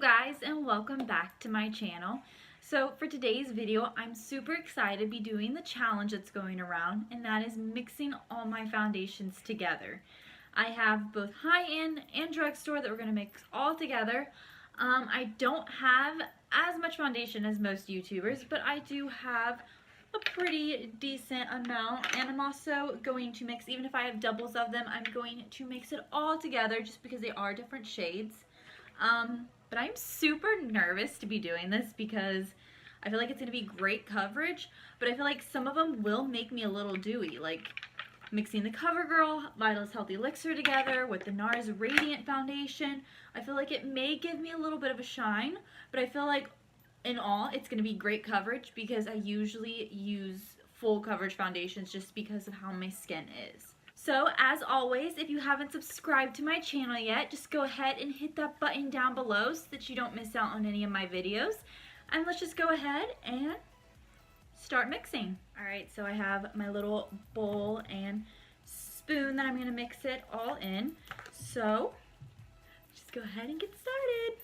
guys, and welcome back to my channel. So for today's video, I'm super excited to be doing the challenge that's going around, and that is mixing all my foundations together. I have both high-end and drugstore that we're going to mix all together. I don't have as much foundation as most YouTubers, but I do have a pretty decent amount, and I'm also going to mix, even if I have doubles of them, I'm going to mix it all together just because they are different shades. But I'm super nervous to be doing this because I feel like it's going to be great coverage, but I feel like some of them will make me a little dewy, like mixing the Covergirl Vitalist Healthy Elixir together with the Nars Radiant Foundation. I feel like it may give me a little bit of a shine, but I feel like in all it's going to be great coverage because I usually use full coverage foundations just because of how my skin is. So as always, if you haven't subscribed to my channel yet, just go ahead and hit that button down below so that you don't miss out on any of my videos. And let's just go ahead and start mixing. Alright, so I have my little bowl and spoon that I'm going to mix it all in. So just go ahead and get started.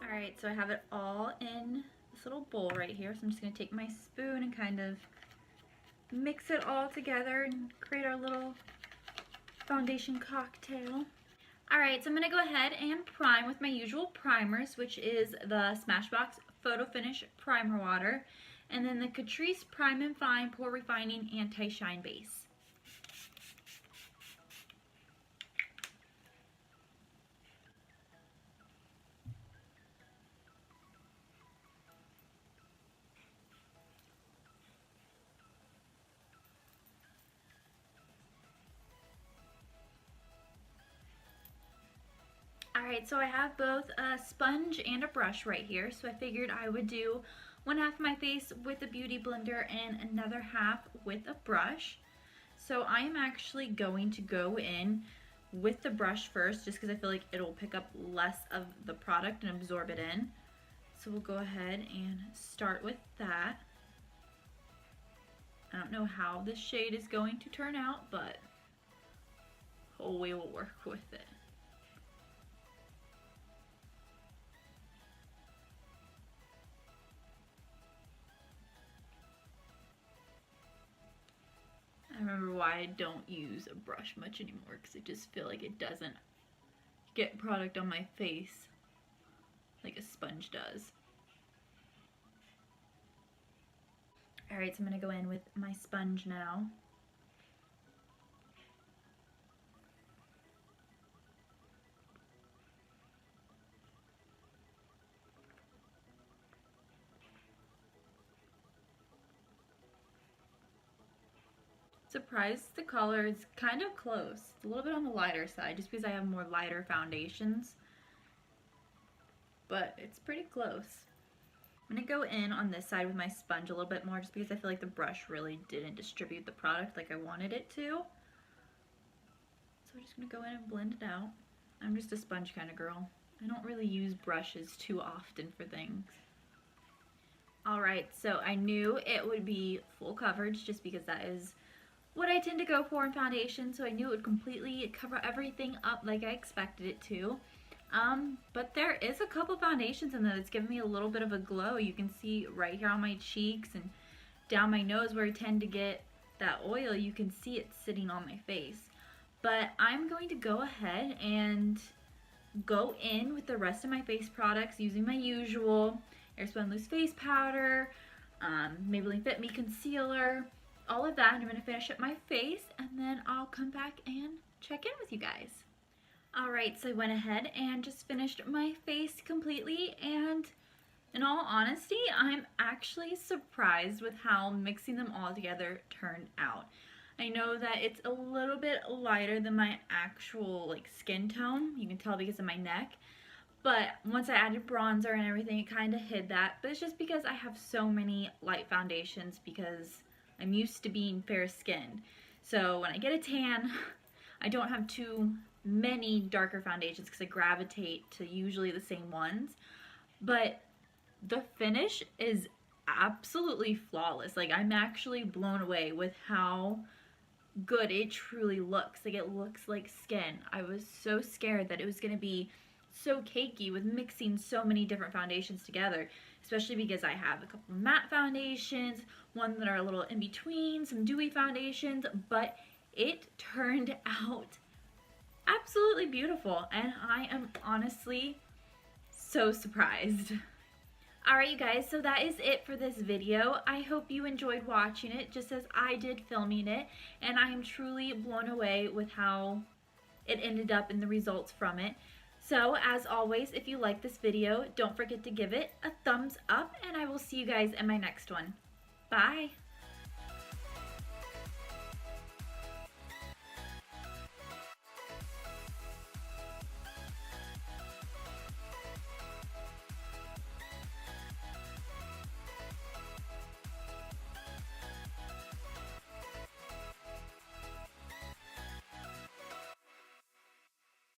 Alright, so I have it all in this little bowl right here, so I'm just going to take my spoon and kind of mix it all together and create our little foundation cocktail. Alright, so I'm going to go ahead and prime with my usual primers, which is the Smashbox Photo Finish Primer Water, and then the Catrice Prime and Fine Pore Refining Anti-Shine Base. Alright, so I have both a sponge and a brush right here, so I figured I would do one half of my face with a beauty blender and another half with a brush. So I am actually going to go in with the brush first, just because I feel like it'll pick up less of the product and absorb it in. So we'll go ahead and start with that. I don't know how this shade is going to turn out, but we will work with it. I remember why I don't use a brush much anymore, because I just feel like it doesn't get product on my face like a sponge does. Alright, so I'm going to go in with my sponge now. Surprised the color is kind of close. It's a little bit on the lighter side just because I have more lighter foundations, but it's pretty close. I'm going to go in on this side with my sponge a little bit more just because I feel like the brush really didn't distribute the product like I wanted it to. So I'm just going to go in and blend it out. I'm just a sponge kind of girl. I don't really use brushes too often for things. Alright, so I knew it would be full coverage just because that is what I tend to go for in foundation, so I knew it would completely cover everything up like I expected it to. But there is a couple foundations in there that's giving me a little bit of a glow. You can see right here on my cheeks and down my nose where I tend to get that oil, you can see it sitting on my face. But I'm going to go ahead and go in with the rest of my face products using my usual Airspun Loose Face Powder, Maybelline Fit Me Concealer, all of that, and I'm going to finish up my face, and then I'll come back and check in with you guys. Alright, so I went ahead and just finished my face completely, and in all honesty, I'm actually surprised with how mixing them all together turned out. I know that it's a little bit lighter than my actual like skin tone. You can tell because of my neck. But once I added bronzer and everything, it kind of hid that. But it's just because I have so many light foundations because I'm used to being fair skinned. So when I get a tan, I don't have too many darker foundations because I gravitate to usually the same ones. But the finish is absolutely flawless. Like, I'm actually blown away with how good it truly looks. Like, it looks like skin. I was so scared that it was going to be so cakey with mixing so many different foundations together, especially because I have a couple matte foundations, one that are a little in between, some dewy foundations, but it turned out absolutely beautiful, and I am honestly so surprised. Alright you guys, so that is it for this video. I hope you enjoyed watching it just as I did filming it, and I am truly blown away with how it ended up in the results from it. So as always, if you like this video, don't forget to give it a thumbs up, and I will see you guys in my next one. Bye!